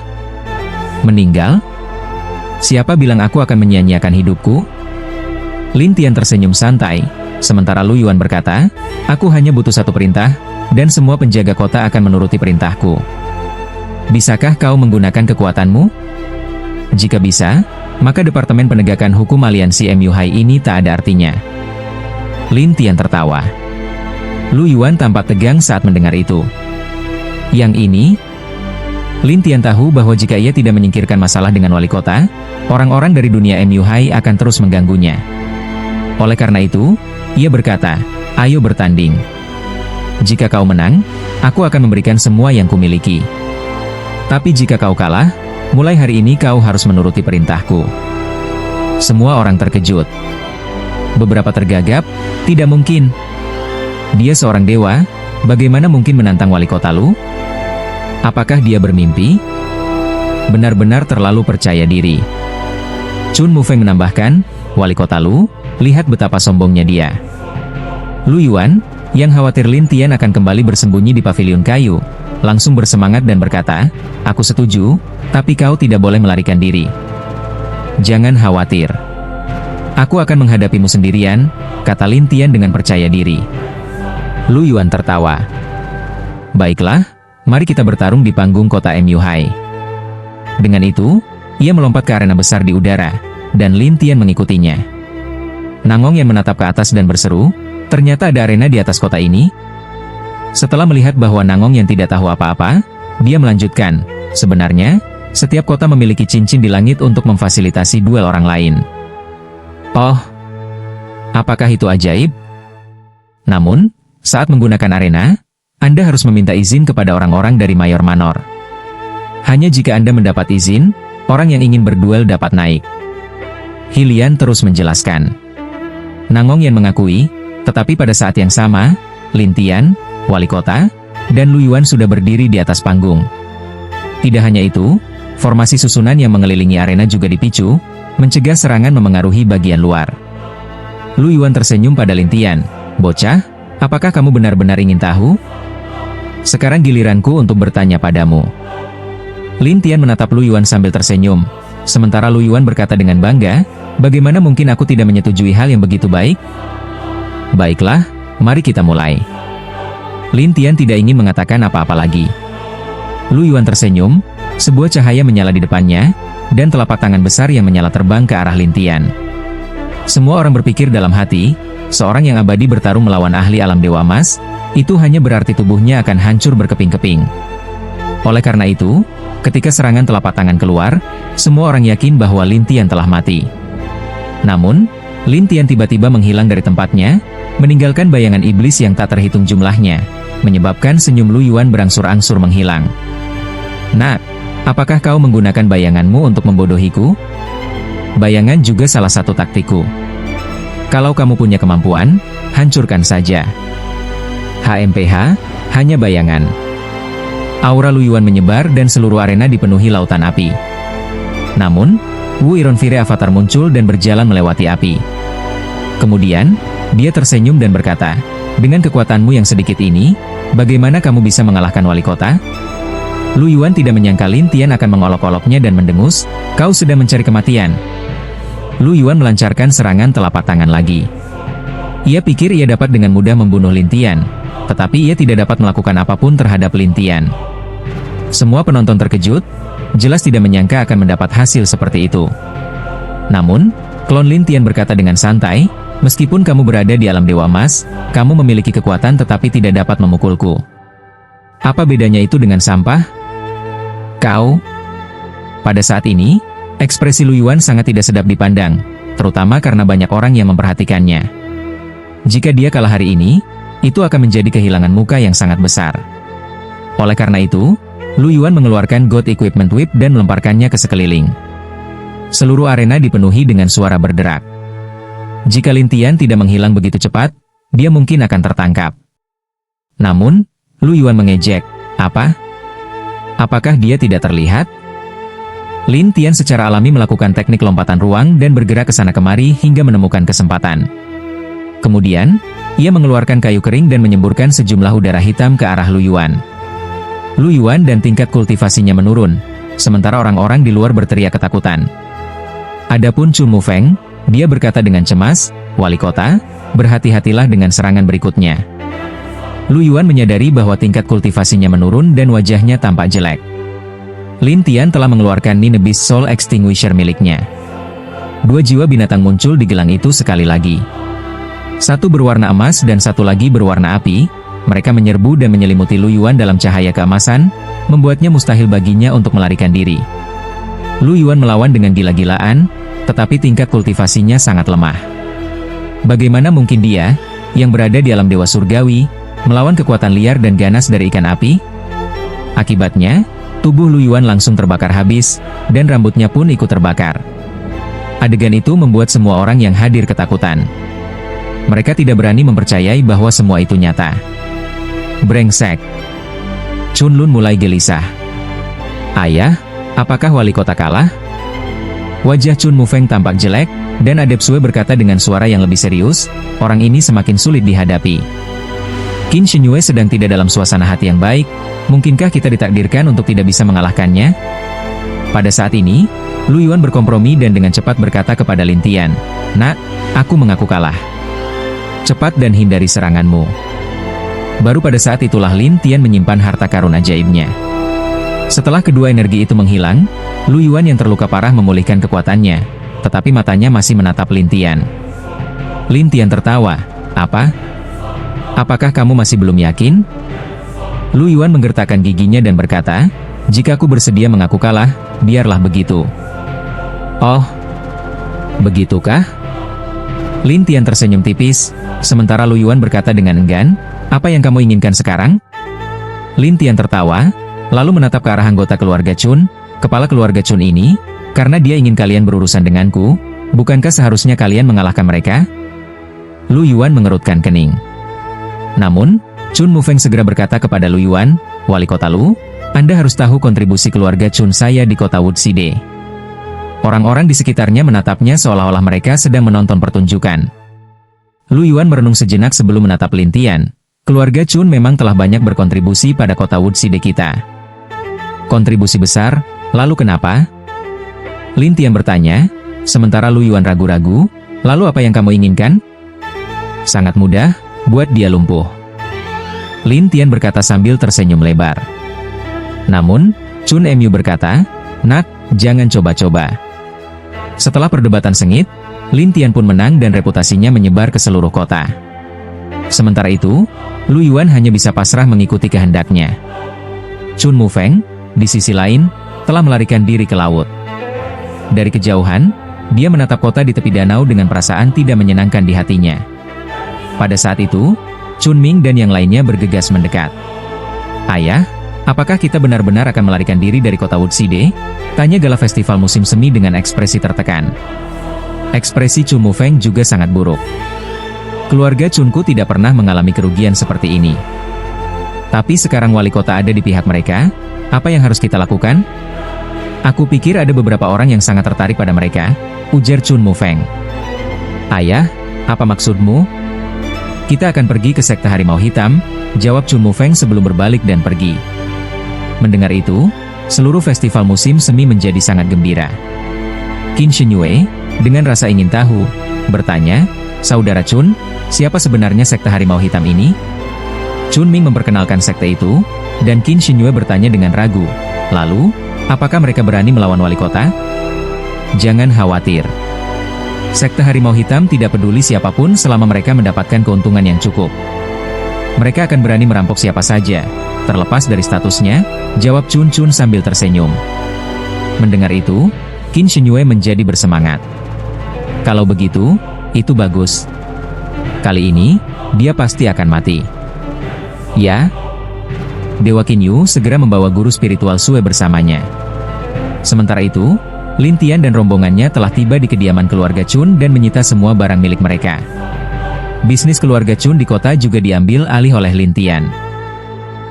Meninggal? Siapa bilang aku akan menyia-nyiakan hidupku? Lin Tian tersenyum santai, sementara Lu Yuan berkata, aku hanya butuh satu perintah, dan semua penjaga kota akan menuruti perintahku. Bisakah kau menggunakan kekuatanmu? Jika bisa, maka Departemen Penegakan Hukum Aliansi MU High ini tak ada artinya. Lin Tian tertawa. Lu Yuan tampak tegang saat mendengar itu. Yang ini? Lin Tian tahu bahwa jika ia tidak menyingkirkan masalah dengan wali kota, orang-orang dari dunia MU High akan terus mengganggunya. Oleh karena itu, ia berkata, ayo bertanding. Jika kau menang, aku akan memberikan semua yang kumiliki. Tapi jika kau kalah, mulai hari ini kau harus menuruti perintahku. Semua orang terkejut. Beberapa tergagap, tidak mungkin. Dia seorang dewa, bagaimana mungkin menantang wali kota Lu? Apakah dia bermimpi? Benar-benar terlalu percaya diri. Chun Mufeng menambahkan, wali kota Lu, lihat betapa sombongnya dia. Lu Yuan, yang khawatir Lin Tian akan kembali bersembunyi di Paviliun Kayu, langsung bersemangat dan berkata, aku setuju, tapi kau tidak boleh melarikan diri. Jangan khawatir. Aku akan menghadapimu sendirian, kata Lin Tian dengan percaya diri. Lu Yuan tertawa. Baiklah, mari kita bertarung di panggung kota MU High. Dengan itu, ia melompat ke arena besar di udara, dan Lin Tian mengikutinya. Nangong yang menatap ke atas dan berseru, ternyata ada arena di atas kota ini. Setelah melihat bahwa Nangong yang tidak tahu apa-apa, dia melanjutkan, sebenarnya, setiap kota memiliki cincin di langit untuk memfasilitasi duel orang lain. Oh, apakah itu ajaib? Namun, saat menggunakan arena, Anda harus meminta izin kepada orang-orang dari Mayor Manor. Hanya jika Anda mendapat izin, orang yang ingin berduel dapat naik. Hylian terus menjelaskan. Nangong yang mengakui, tetapi pada saat yang sama, Lin Tian, wali kota, dan Lu Yuan sudah berdiri di atas panggung. Tidak hanya itu, formasi susunan yang mengelilingi arena juga dipicu, mencegah serangan memengaruhi bagian luar. Lu Yuan tersenyum pada Lin Tian. Bocah, apakah kamu benar-benar ingin tahu? Sekarang giliranku untuk bertanya padamu. Lin Tian menatap Lu Yuan sambil tersenyum. Sementara Lu Yuan berkata dengan bangga, bagaimana mungkin aku tidak menyetujui hal yang begitu baik? Baiklah, mari kita mulai. Lin Tian tidak ingin mengatakan apa-apa lagi. Lu Yuan tersenyum, sebuah cahaya menyala di depannya, dan telapak tangan besar yang menyala terbang ke arah Lin Tian. Semua orang berpikir dalam hati, seorang yang abadi bertarung melawan ahli alam Dewa Emas, itu hanya berarti tubuhnya akan hancur berkeping-keping. Oleh karena itu, ketika serangan telapak tangan keluar, semua orang yakin bahwa Lin Tian telah mati. Namun, Lin Tian tiba-tiba menghilang dari tempatnya, meninggalkan bayangan iblis yang tak terhitung jumlahnya, menyebabkan senyum Lu Yuan berangsur-angsur menghilang. Nak, apakah kau menggunakan bayanganmu untuk membodohiku? Bayangan juga salah satu taktikku. Kalau kamu punya kemampuan, hancurkan saja. HMPH, hanya bayangan. Aura Lu Yuan menyebar dan seluruh arena dipenuhi lautan api. Namun, Wu Ironvire Avatar muncul dan berjalan melewati api. Kemudian, dia tersenyum dan berkata, dengan kekuatanmu yang sedikit ini, bagaimana kamu bisa mengalahkan wali kota? Lu Yuan tidak menyangka Lin Tian akan mengolok-oloknya dan mendengus, kau sedang mencari kematian. Lu Yuan melancarkan serangan telapak tangan lagi. Ia pikir ia dapat dengan mudah membunuh Lin Tian, tetapi ia tidak dapat melakukan apapun terhadap Lin Tian. Semua penonton terkejut, jelas tidak menyangka akan mendapat hasil seperti itu. Namun, klon Lin Tian berkata dengan santai, meskipun kamu berada di alam Dewa Emas, kamu memiliki kekuatan tetapi tidak dapat memukulku. Apa bedanya itu dengan sampah? Kau? Pada saat ini, ekspresi Lu Yuan sangat tidak sedap dipandang, terutama karena banyak orang yang memperhatikannya. Jika dia kalah hari ini, itu akan menjadi kehilangan muka yang sangat besar. Oleh karena itu, Lu Yuan mengeluarkan God Equipment Whip dan melemparkannya ke sekeliling. Seluruh arena dipenuhi dengan suara berderak. Jika Lin Tian tidak menghilang begitu cepat, dia mungkin akan tertangkap. Namun, Lu Yuan mengejek, apa? Apakah dia tidak terlihat? Lin Tian secara alami melakukan teknik lompatan ruang dan bergerak ke sana kemari hingga menemukan kesempatan. Kemudian, ia mengeluarkan kayu kering dan menyemburkan sejumlah udara hitam ke arah Lu Yuan. Lu Yuan dan tingkat kultivasinya menurun, sementara orang-orang di luar berteriak ketakutan. Adapun Chun Mufeng, dia berkata dengan cemas, wali kota, berhati-hatilah dengan serangan berikutnya. Lu Yuan menyadari bahwa tingkat kultivasinya menurun dan wajahnya tampak jelek. Lin Tian telah mengeluarkan Nine Beast Soul Extinguisher miliknya. Dua jiwa binatang muncul di gelang itu sekali lagi. Satu berwarna emas dan satu lagi berwarna api. Mereka menyerbu dan menyelimuti Lu Yuan dalam cahaya keemasan, membuatnya mustahil baginya untuk melarikan diri. Lu Yuan melawan dengan gila-gilaan, tetapi tingkat kultivasinya sangat lemah. Bagaimana mungkin dia, yang berada di alam dewa surgawi, melawan kekuatan liar dan ganas dari ikan api? Akibatnya, tubuh Lu Yuan langsung terbakar habis, dan rambutnya pun ikut terbakar. Adegan itu membuat semua orang yang hadir ketakutan. Mereka tidak berani mempercayai bahwa semua itu nyata. Brengsek. Chun Lun mulai gelisah. Ayah, apakah wali kota kalah? Wajah Chun Mufeng tampak jelek, dan Adep Sue berkata dengan suara yang lebih serius, orang ini semakin sulit dihadapi. Qin Shinyue sedang tidak dalam suasana hati yang baik, mungkinkah kita ditakdirkan untuk tidak bisa mengalahkannya? Pada saat ini, Lu Yuan berkompromi dan dengan cepat berkata kepada Lin Tian, Nak, aku mengaku kalah. Cepat dan hindari seranganmu. Baru pada saat itulah Lin Tian menyimpan harta karun ajaibnya. Setelah kedua energi itu menghilang, Lu Yuan yang terluka parah memulihkan kekuatannya, tetapi matanya masih menatap Lin Tian. Lin Tian tertawa. Apa? Apakah kamu masih belum yakin? Lu Yuan menggertakkan giginya dan berkata, jika aku bersedia mengaku kalah, biarlah begitu. Oh, begitukah? Lin Tian tersenyum tipis, sementara Lu Yuan berkata dengan enggan, apa yang kamu inginkan sekarang? Lin Tian tertawa, lalu menatap ke arah anggota keluarga Chun, kepala keluarga Chun ini, karena dia ingin kalian berurusan denganku, bukankah seharusnya kalian mengalahkan mereka? Lu Yuan mengerutkan kening. Namun, Chun Mufeng segera berkata kepada Lu Yuan, Wali Kota Lu, Anda harus tahu kontribusi keluarga Chun saya di kota Woodside. Orang-orang di sekitarnya menatapnya seolah-olah mereka sedang menonton pertunjukan. Lu Yuan merenung sejenak sebelum menatap Lin Tian. Keluarga Chun memang telah banyak berkontribusi pada kota Woodside kita. Kontribusi besar, lalu kenapa? Lin Tian bertanya, sementara Lu Yuan ragu-ragu, lalu apa yang kamu inginkan? Sangat mudah, buat dia lumpuh. Lin Tian berkata sambil tersenyum lebar. Namun, Chun Mu berkata, nak, jangan coba-coba. Setelah perdebatan sengit, Lin Tian pun menang dan reputasinya menyebar ke seluruh kota. Sementara itu, Lu Yuan hanya bisa pasrah mengikuti kehendaknya. Chun Mufeng, di sisi lain, telah melarikan diri ke laut. Dari kejauhan, dia menatap kota di tepi danau dengan perasaan tidak menyenangkan di hatinya. Pada saat itu, Chun Ming dan yang lainnya bergegas mendekat. Ayah, apakah kita benar-benar akan melarikan diri dari kota Woodside? Tanya gala festival musim semi dengan ekspresi tertekan. Ekspresi Chun Mufeng juga sangat buruk. Keluarga Chunku tidak pernah mengalami kerugian seperti ini. Tapi sekarang wali kota ada di pihak mereka, apa yang harus kita lakukan? Aku pikir ada beberapa orang yang sangat tertarik pada mereka, ujar Chun Mufeng. Ayah, apa maksudmu? Kita akan pergi ke sekte Harimau Hitam, jawab Chun Mufeng sebelum berbalik dan pergi. Mendengar itu, seluruh festival musim semi menjadi sangat gembira. Qin Shinyue, dengan rasa ingin tahu, bertanya, Saudara Chun, siapa sebenarnya sekte Harimau Hitam ini? Chun Ming memperkenalkan sekte itu, dan Qin Shinyue bertanya dengan ragu, lalu, apakah mereka berani melawan wali kota? Jangan khawatir. Sekte Harimau Hitam tidak peduli siapapun selama mereka mendapatkan keuntungan yang cukup. Mereka akan berani merampok siapa saja, terlepas dari statusnya, jawab Chun Chun sambil tersenyum. Mendengar itu, Qin Shinyue menjadi bersemangat. Kalau begitu, itu bagus. Kali ini, dia pasti akan mati. Ya. Dewa Qin Yu segera membawa guru spiritual Sue bersamanya. Sementara itu, Lin Tian dan rombongannya telah tiba di kediaman keluarga Chun dan menyita semua barang milik mereka. Bisnis keluarga Chun di kota juga diambil alih oleh Lin Tian.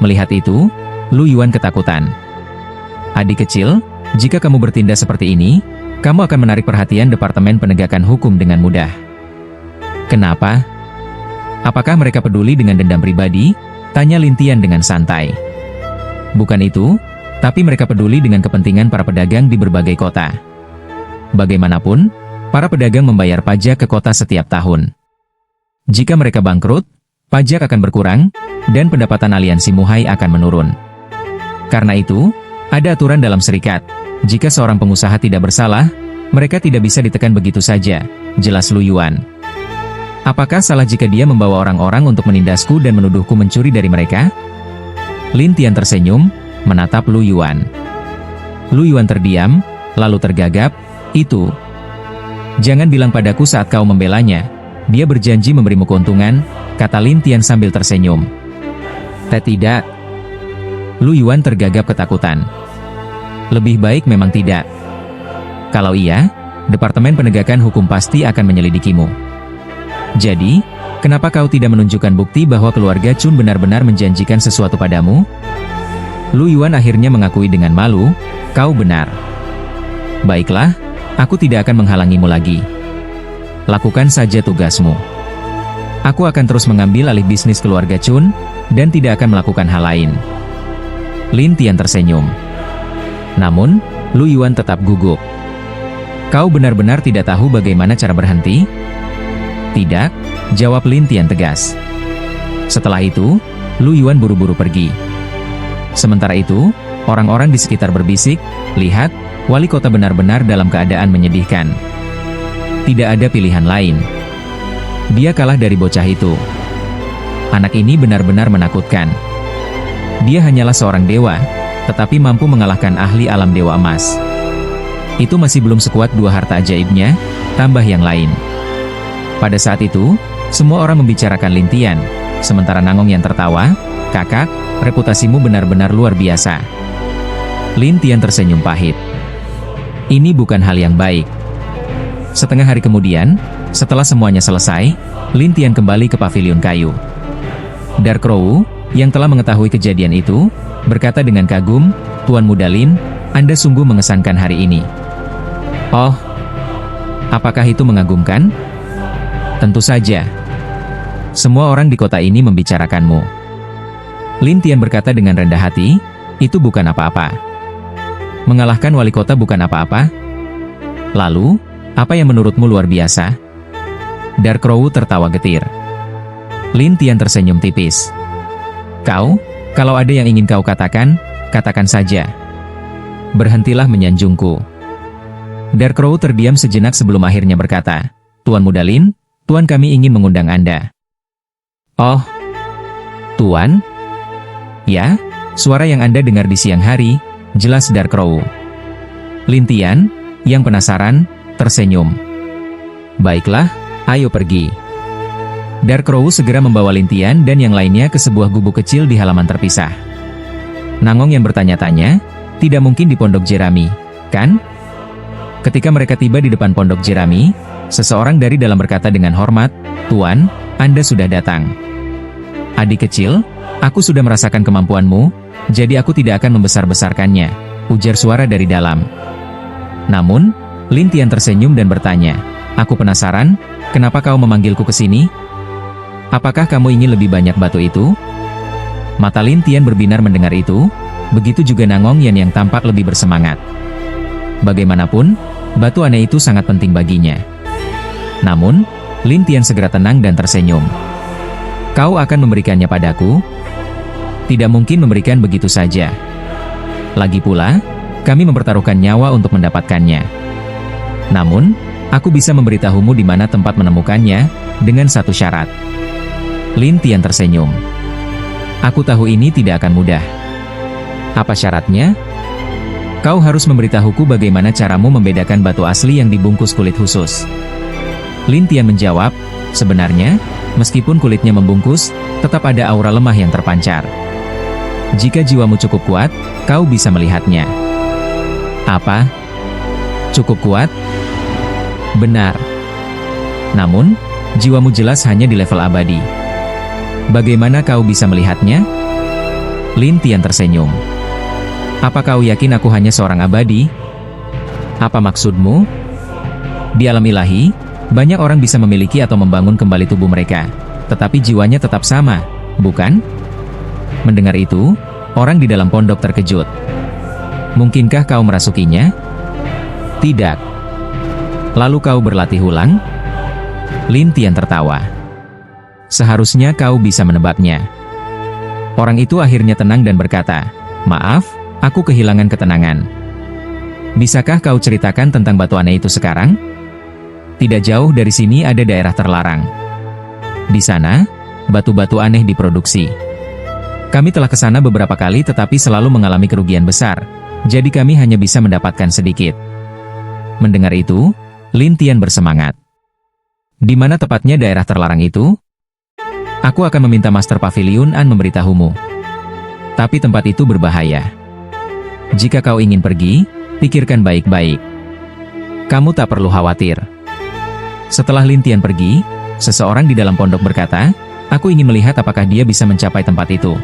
Melihat itu, Lu Yuan ketakutan. Adik kecil, jika kamu bertindak seperti ini, kamu akan menarik perhatian Departemen Penegakan Hukum dengan mudah. Kenapa? Apakah mereka peduli dengan dendam pribadi? Tanya Lin Tian dengan santai. Bukan itu, tapi mereka peduli dengan kepentingan para pedagang di berbagai kota. Bagaimanapun, para pedagang membayar pajak ke kota setiap tahun. Jika mereka bangkrut, pajak akan berkurang, dan pendapatan aliansi Muhai akan menurun. Karena itu, ada aturan dalam serikat, jika seorang pengusaha tidak bersalah, mereka tidak bisa ditekan begitu saja, jelas Lu Yuan. Apakah salah jika dia membawa orang-orang untuk menindasku dan menuduhku mencuri dari mereka? Lin Tian tersenyum, menatap Lu Yuan. Lu Yuan terdiam, lalu tergagap, itu. Jangan bilang padaku saat kau membelanya, dia berjanji memberimu keuntungan, kata Lin Tian sambil tersenyum. Tidak. Lu Yuan tergagap ketakutan. Lebih baik memang tidak. Kalau iya, Departemen Penegakan Hukum pasti akan menyelidikimu. Jadi, kenapa kau tidak menunjukkan bukti bahwa keluarga Chun benar-benar menjanjikan sesuatu padamu? Lu Yuan akhirnya mengakui dengan malu, kau benar. Baiklah, aku tidak akan menghalangimu lagi. Lakukan saja tugasmu. Aku akan terus mengambil alih bisnis keluarga Chun, dan tidak akan melakukan hal lain. Lin Tian tersenyum. Namun, Lu Yuan tetap gugup. Kau benar-benar tidak tahu bagaimana cara berhenti? Tidak, jawab Lin Tian tegas. Setelah itu, Lu Yuan buru-buru pergi. Sementara itu, orang-orang di sekitar berbisik, lihat, wali kota benar-benar dalam keadaan menyedihkan. Tidak ada pilihan lain. Dia kalah dari bocah itu. Anak ini benar-benar menakutkan. Dia hanyalah seorang dewa, tetapi mampu mengalahkan ahli alam dewa emas. Itu masih belum sekuat dua harta ajaibnya, tambah yang lain. Pada saat itu, semua orang membicarakan Lin Tian, sementara Nangong yang tertawa, "Kakak, reputasimu benar-benar luar biasa." Lin Tian tersenyum pahit. Ini bukan hal yang baik. Setengah hari kemudian, setelah semuanya selesai, Lin Tian kembali ke pavilion kayu. Dark Crow, yang telah mengetahui kejadian itu, berkata dengan kagum, "Tuan Muda Lin, Anda sungguh mengesankan hari ini." "Oh, apakah itu mengagumkan?" "Tentu saja. Semua orang di kota ini membicarakanmu." Lin Tian berkata dengan rendah hati, "Itu bukan apa-apa. Mengalahkan wali kota bukan apa-apa. Lalu, apa yang menurutmu luar biasa?" Dark Crow tertawa getir. Lin Tian tersenyum tipis. Kalau ada yang ingin kau katakan, katakan saja. Berhentilah menyanjungku." Dark Crow terdiam sejenak sebelum akhirnya berkata, "Tuan Muda Lin, Tuan kami ingin mengundang Anda." "Oh, Tuan?" "Ya, suara yang Anda dengar di siang hari," jelas Dark Crow. Lin Tian, yang penasaran, tersenyum. "Baiklah, ayo pergi." Dark Crow segera membawa Lin Tian dan yang lainnya ke sebuah gubuk kecil di halaman terpisah. Nangong yang bertanya-tanya, "Tidak mungkin di Pondok Jerami, kan?" Ketika mereka tiba di depan Pondok Jerami, seseorang dari dalam berkata dengan hormat, "Tuan, Anda sudah datang." "Adik kecil, aku sudah merasakan kemampuanmu, jadi aku tidak akan membesar-besarkannya," ujar suara dari dalam. Namun, Lin Tian tersenyum dan bertanya, "Aku penasaran, kenapa kau memanggilku ke sini? Apakah kamu ingin lebih banyak batu itu?" Mata Lin Tian berbinar mendengar itu, begitu juga Nangong yang tampak lebih bersemangat. Bagaimanapun, batu aneh itu sangat penting baginya. Namun, Lin Tian segera tenang dan tersenyum. "Kau akan memberikannya padaku?" "Tidak mungkin memberikan begitu saja. Lagi pula, kami mempertaruhkan nyawa untuk mendapatkannya. Namun, aku bisa memberitahumu di mana tempat menemukannya, dengan satu syarat." Lin Tian tersenyum. "Aku tahu ini tidak akan mudah." "Apa syaratnya?" "Kau harus memberitahuku bagaimana caramu membedakan batu asli yang dibungkus kulit khusus." Lin Tian menjawab, "Sebenarnya, meskipun kulitnya membungkus, tetap ada aura lemah yang terpancar. Jika jiwamu cukup kuat, kau bisa melihatnya." "Apa? Cukup kuat?" "Benar. Namun, jiwamu jelas hanya di level abadi. Bagaimana kau bisa melihatnya?" Lin Tian tersenyum. "Apa kau yakin aku hanya seorang abadi?" "Apa maksudmu?" "Di alam ilahi, banyak orang bisa memiliki atau membangun kembali tubuh mereka, tetapi jiwanya tetap sama, bukan?" Mendengar itu, orang di dalam pondok terkejut. "Mungkinkah kau merasukinya?" "Tidak." "Lalu kau berlatih ulang?" Lin Tian tertawa. "Seharusnya kau bisa menebaknya." Orang itu akhirnya tenang dan berkata, "Maaf, aku kehilangan ketenangan. Bisakah kau ceritakan tentang batu aneh itu sekarang?" "Tidak jauh dari sini ada daerah terlarang. Di sana, batu-batu aneh diproduksi. Kami telah ke sana beberapa kali tetapi selalu mengalami kerugian besar, jadi kami hanya bisa mendapatkan sedikit." Mendengar itu, Lin Tian bersemangat. "Di mana tepatnya daerah terlarang itu?" "Aku akan meminta Master Pavilion An memberitahumu. Tapi tempat itu berbahaya. Jika kau ingin pergi, pikirkan baik-baik. Kamu tak perlu khawatir." Setelah Lin Tian pergi, seseorang di dalam pondok berkata, "Aku ingin melihat apakah dia bisa mencapai tempat itu.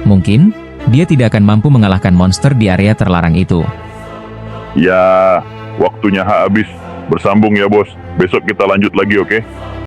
Mungkin, dia tidak akan mampu mengalahkan monster di area terlarang itu." Ya, waktunya habis. Bersambung ya bos. Besok kita lanjut lagi, oke?